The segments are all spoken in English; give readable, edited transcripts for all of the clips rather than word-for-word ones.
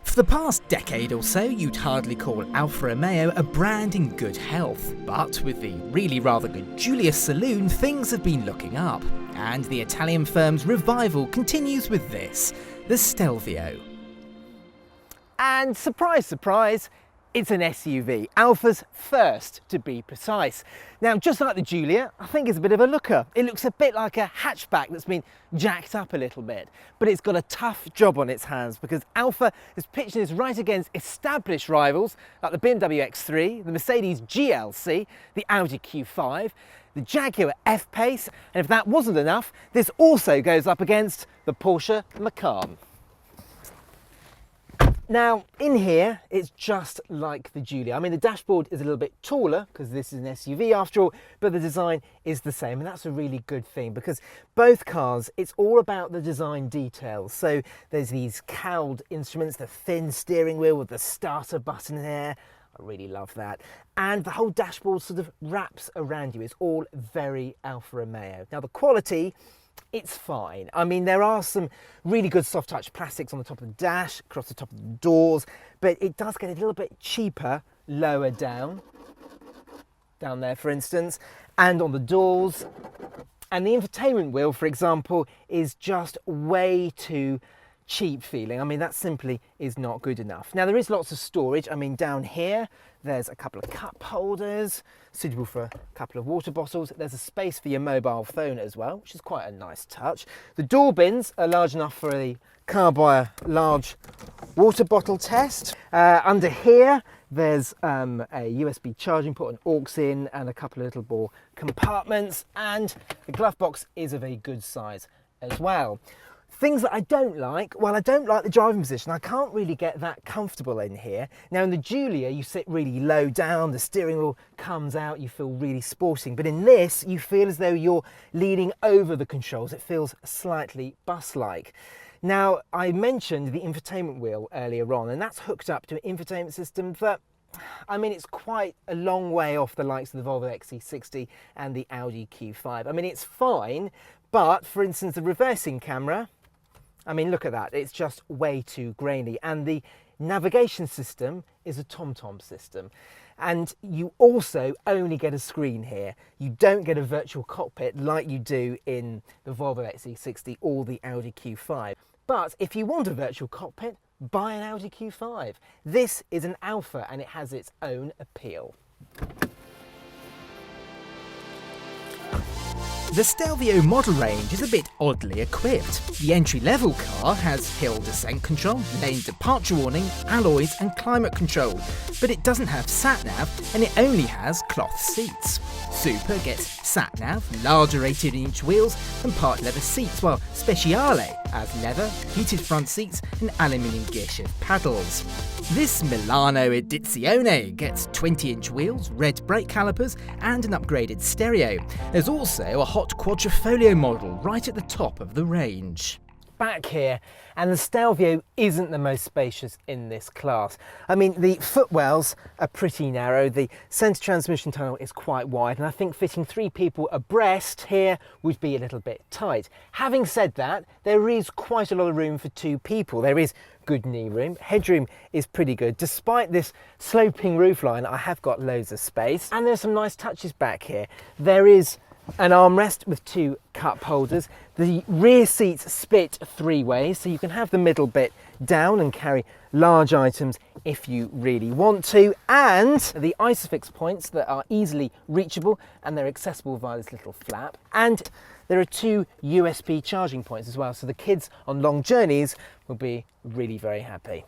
For the past decade or so, you'd hardly call Alfa Romeo a brand in good health, but with the really rather good Giulia Saloon, things have been looking up, and the Italian firm's revival continues with this, the Stelvio. And surprise, surprise, it's an SUV, Alfa's first to be precise. Now, just like the Giulia, I think it's a bit of a looker. It looks a bit like a hatchback that's been jacked up a little bit, but it's got a tough job on its hands because Alfa is pitching this right against established rivals like the BMW X3, the Mercedes GLC, the Audi Q5, the Jaguar F-Pace, and if that wasn't enough, this also goes up against the Porsche Macan. Now, in here, it's just like the Giulia. I mean, the dashboard is a little bit taller because this is an SUV after all, but the design is the same. And that's a really good thing because both cars, it's all about the design details. So there's these cowled instruments, the thin steering wheel with the starter button there. I really love that. And the whole dashboard sort of wraps around you. It's all very Alfa Romeo. Now, the quality, it's fine. I mean, there are some really good soft touch plastics on the top of the dash, across the top of the doors, but it does get a little bit cheaper lower down there for instance, and on the doors. And the infotainment wheel, for example, is just way too cheap feeling. I mean, that simply is not good enough. Now, there is lots of storage. I mean, down here, there's a couple of cup holders, suitable for a couple of water bottles. There's a space for your mobile phone as well, which is quite a nice touch. The door bins are large enough for a car by a large water bottle test. Under here, there's a USB charging port, an aux in, and a couple of little bore compartments. And the glove box is of a good size as well. Things that I don't like, well, I don't like the driving position. I can't really get that comfortable in here. Now, in the Giulia, you sit really low down, the steering wheel comes out, you feel really sporting. But in this, you feel as though you're leaning over the controls. It feels slightly bus-like. Now, I mentioned the infotainment wheel earlier on, and that's hooked up to an infotainment system that, I mean, it's quite a long way off the likes of the Volvo XC60 and the Audi Q5. I mean, it's fine, but for instance, the reversing camera, I mean, look at that, it's just way too grainy. And the navigation system is a TomTom system. And you also only get a screen here. You don't get a virtual cockpit like you do in the Volvo XC60 or the Audi Q5. But if you want a virtual cockpit, buy an Audi Q5. This is an Alfa and it has its own appeal. The Stelvio model range is a bit oddly equipped. The entry-level car has hill descent control, lane departure warning, alloys and climate control, but it doesn't have sat-nav and it only has cloth seats. Super gets sat-nav, larger 18-inch wheels and part leather seats, while Speciale has leather, heated front seats and aluminium gearshift paddles. This Milano Edizione gets 20-inch wheels, red brake calipers and an upgraded stereo. There's also a hot quadrifoglio model right at the top of the range. Back here, and the Stelvio isn't the most spacious in this class. I mean, the footwells are pretty narrow, the centre transmission tunnel is quite wide, and I think fitting 3 people abreast here would be a little bit tight. Having said that, there is quite a lot of room for 2 people. There is good knee room, headroom is pretty good. Despite this sloping roofline, I have got loads of space, and there's some nice touches back here. There is an armrest with 2 cup holders. The rear seats split 3 ways, so you can have the middle bit down and carry large items if you really want to. And the ISOFIX points that are easily reachable and they're accessible via this little flap. And there are 2 USB charging points as well, so the kids on long journeys will be really very happy.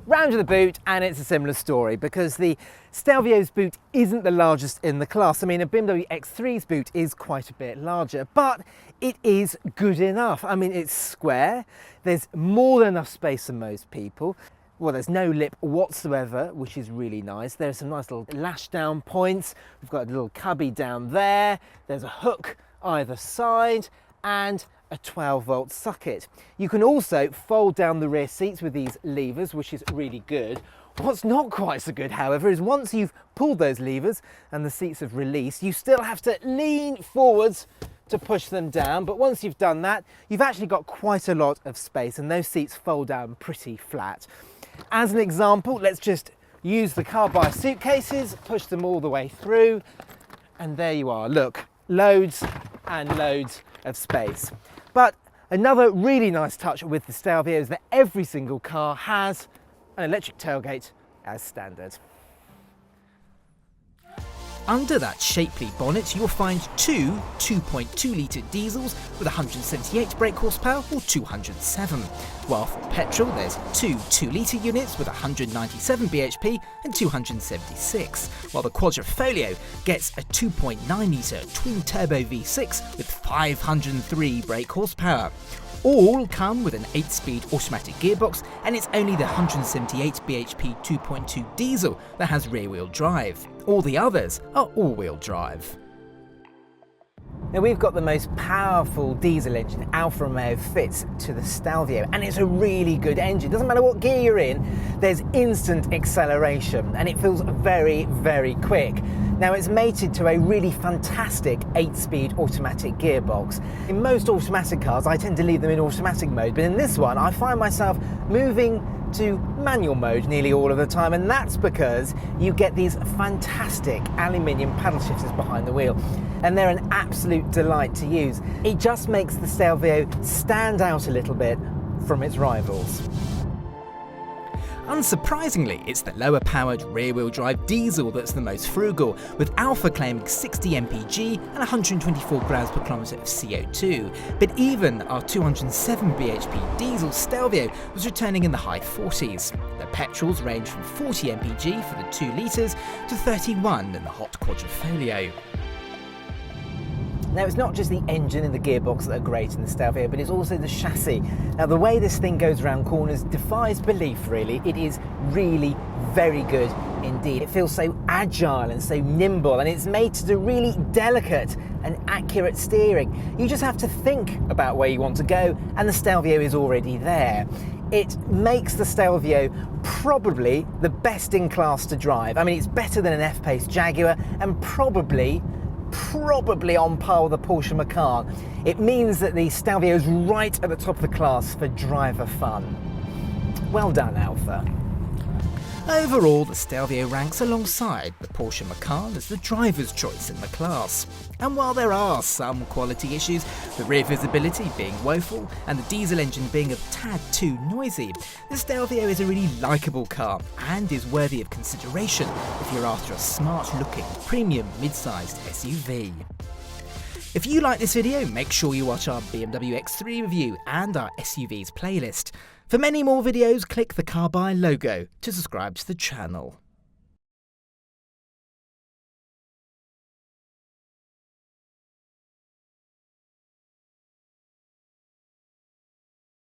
Round to the boot, and it's a similar story because the Stelvio's boot isn't the largest in the class. I mean, a BMW X3's boot is quite a bit larger, but it is good enough. I mean, it's square, there's more than enough space for most people. Well, there's no lip whatsoever, which is really nice. There's some nice little lash down points. We've got a little cubby down there. There's a hook either side and a 12-volt socket. You can also fold down the rear seats with these levers, which is really good. What's not quite so good, however, is once you've pulled those levers and the seats have released, you still have to lean forwards to push them down, but once you've done that, you've actually got quite a lot of space, and those seats fold down pretty flat. As an example, let's just use the car by suitcases, push them all the way through, and there you are. Look, loads and loads of space. But another really nice touch with the Stelvio is that every single car has an electric tailgate as standard. Under that shapely bonnet you'll find two 2.2 litre diesels with 178 brake horsepower or 207, while for petrol there's two 2 litre units with 197 bhp and 276, while the Quadrifoglio gets a 2.9 litre twin turbo V6 with 503 brake horsepower. All come with an 8-speed automatic gearbox, and it's only the 178 bhp 2.2 diesel that has rear-wheel drive. All the others are all-wheel drive. Now we've got the most powerful diesel engine Alfa Romeo fits to the Stelvio, and it's a really good engine. Doesn't matter what gear you're in, there's instant acceleration and it feels very, very quick. Now it's mated to a really fantastic 8-speed automatic gearbox. In most automatic cars I tend to leave them in automatic mode, but in this one I find myself moving to manual mode nearly all of the time, and that's because you get these fantastic aluminium paddle shifters behind the wheel, and they're an absolute delight to use. It just makes the Stelvio stand out a little bit from its rivals. Unsurprisingly, it's the lower-powered rear-wheel drive diesel that's the most frugal, with Alfa claiming 60 mpg and 124 grams per kilometre of CO2. But even our 207 bhp diesel Stelvio was returning in the high 40s. The petrols range from 40 mpg for the 2 litres to 31 in the hot Quadrifoglio. Now it's not just the engine and the gearbox that are great in the Stelvio, but it's also the chassis. Now the way this thing goes around corners defies belief really. It is really very good indeed. It feels so agile and so nimble, and it's made to do really delicate and accurate steering. You just have to think about where you want to go and the Stelvio is already there. It makes the Stelvio probably the best in class to drive. I mean, it's better than an F-Pace Jaguar and probably on par with the Porsche Macan. It means that the Stelvio is right at the top of the class for driver fun. Well done, Alfa. Overall, the Stelvio ranks alongside the Porsche Macan as the driver's choice in the class. And while there are some quality issues, the rear visibility being woeful and the diesel engine being a tad too noisy, the Stelvio is a really likeable car and is worthy of consideration if you're after a smart-looking, premium mid-sized SUV. If you like this video, make sure you watch our BMW X3 review and our SUVs playlist. For many more videos, click the Carby logo to subscribe to the channel.